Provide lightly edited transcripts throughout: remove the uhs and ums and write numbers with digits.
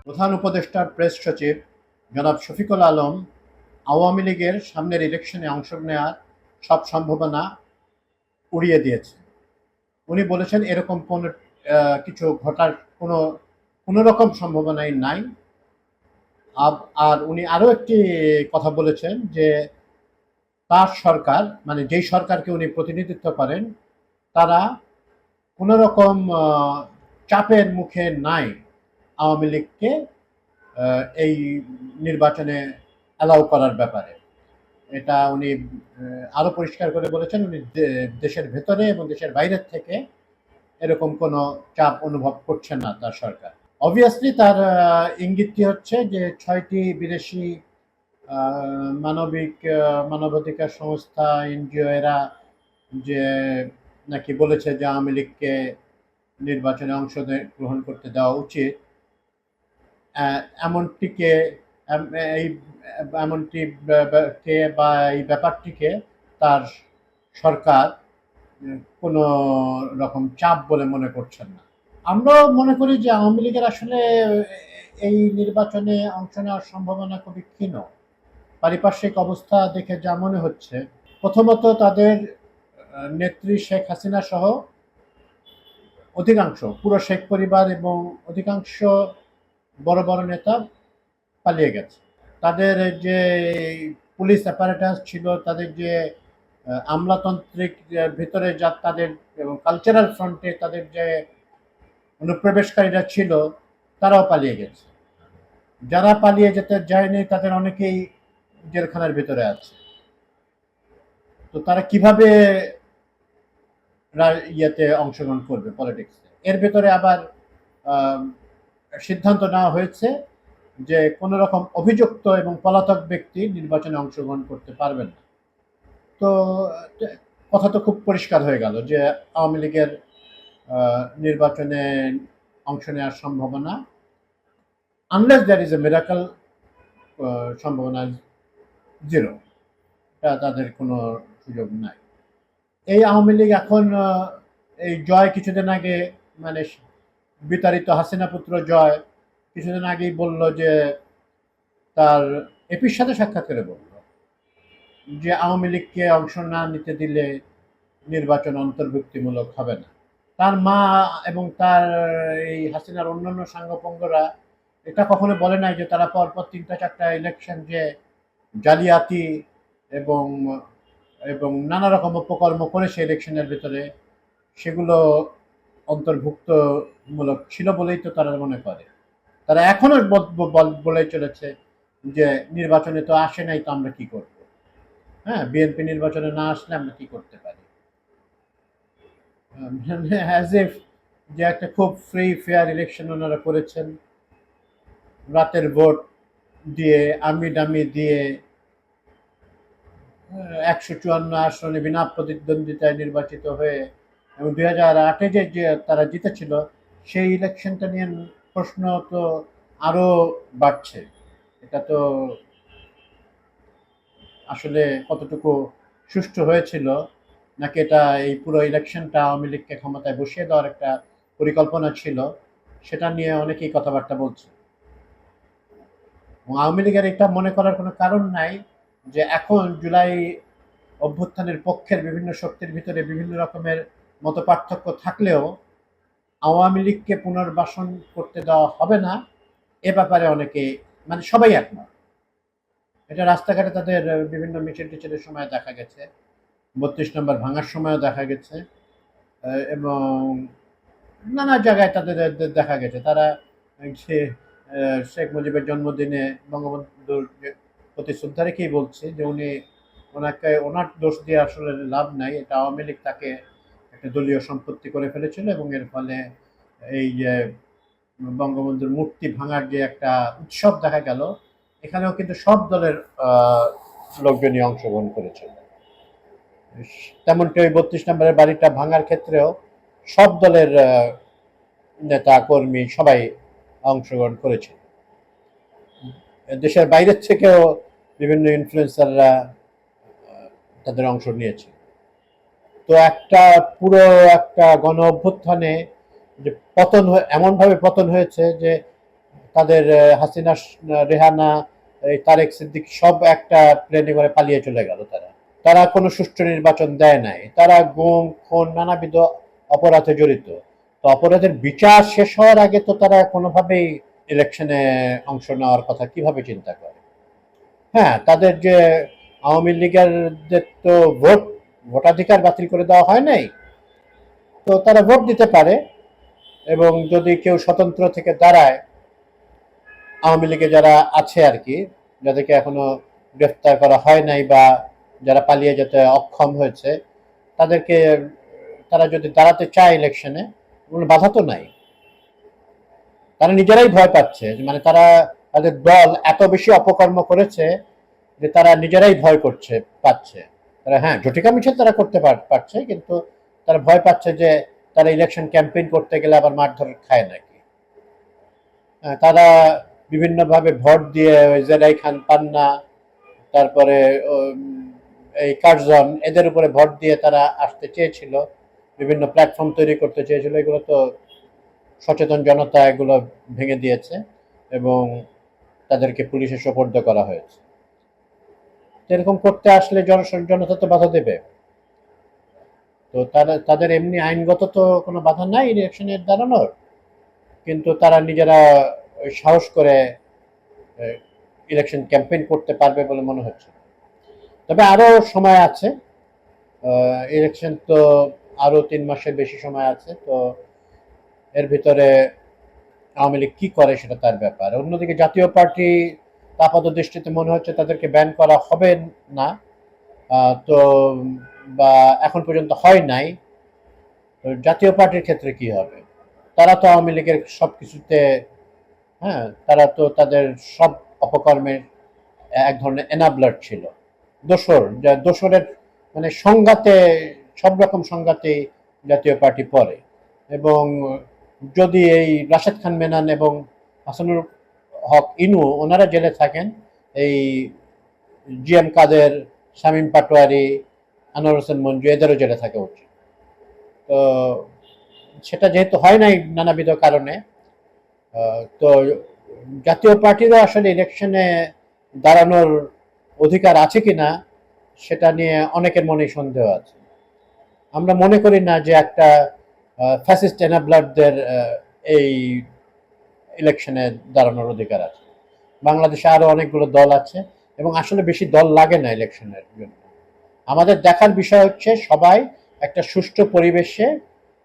প্রধান উপদেষ্টার প্রেস সচিব জনাব শফিকুল আলম আওয়ামী লীগের সামনের ইলেকশনে অংশ নেওয়ার সব সম্ভাবনা উড়িয়ে দিয়েছে। উনি বলেছেন এরকম কোনো কিছু ঘটার কোনো কোনো রকম সম্ভাবনাই নাই। আর উনি আরও একটি কথা বলেছেন যে তার সরকার, মানে যেই সরকারকে উনি প্রতিনিধিত্ব করেন, তারা কোনো রকম চাপের মুখে নাই আওয়ামী লীগকে এই নির্বাচনে অ্যালাউ করার ব্যাপারে। এটা উনি আরো পরিষ্কার করে বলেছেন, উনি দেশের ভেতরে এবং দেশের বাইরের থেকে এরকম কোনো চাপ অনুভব করছেন না তার সরকার। অবভিয়াসলি তার ইঙ্গিতটি হচ্ছে যে 6টি বিদেশি মানবাধিকার সংস্থা, এনজিও এরা যে নাকি বলেছে যে আওয়ামী লীগকে নির্বাচনে গ্রহণ করতে দেওয়া উচিত, এমনটিকে এই এমনটিকে বা এই ব্যাপারটিকে তার সরকার কোনো রকম চাপ বলে মনে করছেন না। আমরা মনে করি যে আওয়ামী লীগের আসলে এই নির্বাচনে অংশ নেওয়ার সম্ভাবনা খুবই ক্ষীণ। পারিপার্শ্বিক অবস্থা দেখে যা মনে হচ্ছে, প্রথমত তাদের নেত্রী শেখ হাসিনা সহ অধিকাংশ, পুরো শেখ পরিবার এবং অধিকাংশ বড় বড় নেতা পালিয়ে গেছে। তাদের যে পুলিশ অ্যাপারেটাস ছিল, তাদের যে আমলাতান্ত্রিক ভিতরে যা তাদের এবং কালচারাল ফ্রন্টে তাদের যে অনুপ্রবেশকারীরা ছিল, তারাও পালিয়ে গেছে। যারা পালিয়ে যেতে যায়নি তাদের অনেকেই জেলখানার ভিতরে আছে। তো তারা কিভাবে ইয়েতে অংশগ্রহণ করবে, পলিটিক্সে? এর ভেতরে আবার সিদ্ধান্ত নেওয়া হয়েছে যে কোনো রকম অভিযুক্ত এবং পলাতক ব্যক্তি নির্বাচনে অংশগ্রহণ করতে পারবেন না। তো কথা তো খুব পরিষ্কার হয়ে গেল যে আওয়ামী লীগের নির্বাচনে অংশ নেওয়ার সম্ভাবনা, unless there is a miracle, সম্ভাবনা জিরো। তাদের কোনো সুযোগ নাই। এই আওয়ামী লীগ এখন এই জয় কিছুদিন আগে, মানে বিতাড়িত হাসিনা পুত্র জয় কিছুদিন আগেই বলল যে তার এপির সাথে সাক্ষাৎ করে বলল যে আওয়ামী লীগকে অংশ না নিতে দিলে নির্বাচন অন্তর্ভুক্তিমূলক হবে না। তার মা এবং তার এই হাসিনার অন্যান্য সাঙ্গপাঙ্গরা এটা কখনো বলে নাই যে তারা পরপর 3টা-4টা ইলেকশন যে জালিয়াতি এবং এবং নানা রকম অপকর্ম করেছে ইলেকশনের ভিতরে, সেগুলো অন্তর্ভুক্তমূলক ছিল বলেই তো তারা মনে করে। তারা এখনো বলে চলেছে যে নির্বাচনে তো আসে নাই, তো আমরা কি করব? হ্যাঁ, বিএনপি নির্বাচনে না আসলে আমরা কি করতে পারি? অ্যাজ ইফ যে একটা খুব ফ্রি ফেয়ার ইলেকশন ওনারা করেছেন, রাতের ভোট দিয়ে, আর্মি ডামি দিয়ে 154 আসনে বিনা প্রতিদ্বন্দ্বিতায় নির্বাচিত হয়ে এবং 2008-এ যে তারা জিতেছিল, সেই ইলেকশনটা নিয়ে প্রশ্ন তো আরো বাড়ছে। এটা তো আসলে কতটুকু সুষ্ঠু হয়েছিল, নাকি এটা এই পুরো ইলেকশনটা আওয়ামী লীগকে ক্ষমতায় বসিয়ে দেওয়ার একটা পরিকল্পনা ছিল, সেটা নিয়ে অনেকেই কথাবার্তা বলছে। আওয়ামী লীগের এটা মনে করার কোনো কারণ নাই যে এখন জুলাই অভ্যুত্থানের পক্ষের বিভিন্ন শক্তির ভিতরে বিভিন্ন রকমের মত পার্থক্য থাকলেও আওয়ামী লীগকে পুনর্বাসন করতে দেওয়া হবে না, এ ব্যাপারে অনেকে, মানে সবাই একমত। এটা রাস্তাঘাটে তাদের বিভিন্ন মিছিল টিছিলের সময় দেখা গেছে, 32 নম্বর ভাঙার সময়ও দেখা গেছে, এবং নানা জায়গায় তাদের দেখা গেছে। তারা সে শেখ মুজিবের জন্মদিনে বঙ্গবন্ধুর প্রতি শ্রদ্ধা রেখেই বলছে যে ওনার দোষ দিয়ে আসলে লাভ নাই, এটা আওয়ামী লীগ তাকে একটা দলীয় সম্পত্তি করে ফেলেছিল এবং এর ফলে এই যে বঙ্গবন্ধুর মূর্তি ভাঙার যে একটা উৎসব দেখা গেল, এখানেও কিন্তু সব দলের লোকজনই অংশগ্রহণ করেছে। তেমনটি ওই 32 নম্বরের বাড়িটা ভাঙার ক্ষেত্রেও সব দলের নেতা কর্মী সবাই অংশগ্রহণ করেছে। দেশের বাইরের থেকেও বিভিন্ন ইনফ্লুয়েন্সাররা তাদের অংশ নিয়েছে। তো পুরো একটা গণ অভ্যুত্থানে যে এমনভাবে পতন হয়েছে যে তাদের হাসিনা, রেহানা, এই তারেক সিদ্দিক সব একটা প্লেনে করে পালিয়ে চলে গেল। তারা তারা কোনো সুষ্ঠু নির্বাচন দেয় নাই, তারা গুম খুন নানাবিধ অপরাধে জড়িত। তো অপরাধের বিচার শেষ হওয়ার আগে তো তারা কোনোভাবেই ইলেকশনে অংশ নেওয়ার কথা কিভাবে চিন্তা করে? হ্যাঁ, তাদের যে আওয়ামী লীগের তো ভোটাধিকার বাতিল করে দেওয়া হয় নাই, তো তারা ভোট দিতে পারে। এবং যদি কেউ স্বতন্ত্র থেকে দাঁড়ায়, আওয়ামী লীগে যারা আছে আর কি, যাদেরকে এখনো গ্রেফতার করা হয় নাই বা যারা পালিয়ে যেতে অক্ষম হয়েছে, তাদেরকে, তারা যদি দাঁড়াতে চায় ইলেকশনে, কোনো বাধা তো নাই। তারা নিজেরাই ভয় পাচ্ছে, মানে তারা, তাদের দল এত বেশি অপকর্ম করেছে যে তারা নিজেরাই ভয় করছে, পাচ্ছে। তারা, হ্যাঁ, ঝটিকা মিছিল তারা করতে পারছে, কিন্তু তারা ভয় পাচ্ছে যে তারা ইলেকশন ক্যাম্পেইন করতে গেলে আবার মারধর খায় নাকি। তারা বিভিন্নভাবে ভোট দিয়ে জেরাই খান, পান্না, তারপরে এই কার্জন, এদের উপরে ভোট দিয়ে তারা আসতে চেয়েছিল, বিভিন্ন প্ল্যাটফর্ম তৈরি করতে চেয়েছিল। এগুলো তো সচেতন জনতা এগুলো ভেঙে দিয়েছে এবং তাদেরকে পুলিশে সোপর্দ করা হয়েছে। এরকম করতে আসলে জনতা তো বাধা দেবে। তো তাদের এমনি আইনগত তো কোনো বাধা নাই ইলেকশনের দাঁড়ানোর, কিন্তু তারা নিজেরা সাহস করে ইলেকশন ক্যাম্পেইন করতে পারবে বলে মনে হচ্ছে। তবে আরো সময় আছে, ইলেকশন তো আরো 3 মাসের বেশি সময় আছে। তো এর ভিতরে আওয়ামী লীগ কি করে সেটা তার ব্যাপার। অন্যদিকে জাতীয় পার্টি আপাত দৃষ্টিতে মনে হচ্ছে তাদেরকে ব্যান করা হবে না, তো বা এখন পর্যন্ত হয় নাই। তো জাতীয় পার্টির ক্ষেত্রে কি হবে? তারা তো আওয়ামী লীগের সবকিছুতে, হ্যাঁ, তারা তো তাদের সব অপকর্মের এক ধরনের এনাবলার ছিল, দোসরের মানে সংঘাতে, সব রকম সংঘাতে জাতীয় পার্টি পড়ে। এবং যদি এই রাশেদ খান মেনন এবং হাসানুল হক ইনু ওনারা জেলে থাকেন, এই জিএম কাদের, শামীম পাটোয়ারি, আনোয়ার হোসেন মঞ্জু এদেরও জেলে থাকা উচিত। তো সেটা যেহেতু হয় নাই নানাবিধ কারণে, তো জাতীয় পার্টিরও আসলে ইলেকশনে দাঁড়ানোর অধিকার আছে কিনা সেটা নিয়ে অনেকের মনে সন্দেহ আছে। আমরা মনে করি না যে একটা ফ্যাসিস্ট এনাবলারদের এই ইলেকশনে দাঁড়ানোর অধিকার আছে। বাংলাদেশে আরো অনেকগুলো দল আছে এবং আসলে বেশি দল লাগে না ইলেকশনের জন্য। আমাদের দেখার বিষয় হচ্ছে সবাই একটা সুষ্ঠু পরিবেশে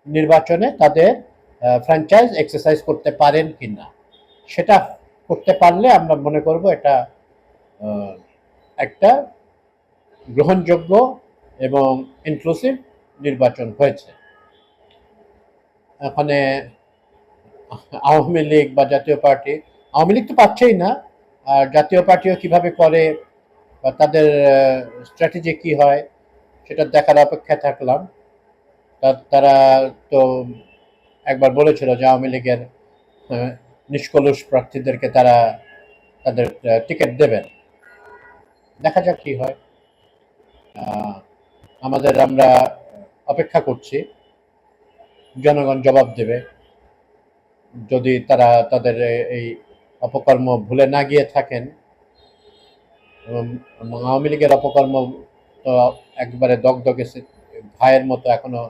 নির্বাচনে তাদের ফ্র্যাঞ্চাইজ এক্সারসাইজ করতে পারেন কিনা। সেটা করতে পারলে আমরা মনে করব এটা একটা গ্রহণযোগ্য এবং ইনক্লুসিভ নির্বাচন হয়েছে। এখানে আওয়ামী লীগ বা জাতীয় পার্টি, আওয়ামী লীগ তো পাচ্ছেই না, আর জাতীয় পার্টিও কিভাবে করে বা তাদের স্ট্র্যাটেজি কি হয় সেটা দেখার অপেক্ষায় থাকলাম। তারা তো একবার বলেছিল যে আওয়ামী লীগের নিষ্কলুষ প্রার্থীদেরকে তারা তাদের টিকিট দেবেন। দেখা যাক কি হয়। আমরা অপেক্ষা করছি, জনগণ জবাব দেবে। যদি তারা তাদের এই অপকর্ম ভুলে না গিয়ে থাকেন, আওয়ামী লীগের অপকর্ম তো একবারে দগদগে ভাইয়ের মতো এখনো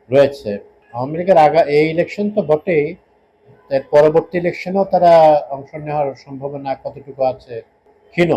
রয়েছে। আওয়ামী লীগের এই ইলেকশন তো বটেই, এর পরবর্তী ইলেকশনেও তারা অংশ নেওয়ার সম্ভাবনা কতটুকু আছে ক্ষীণ।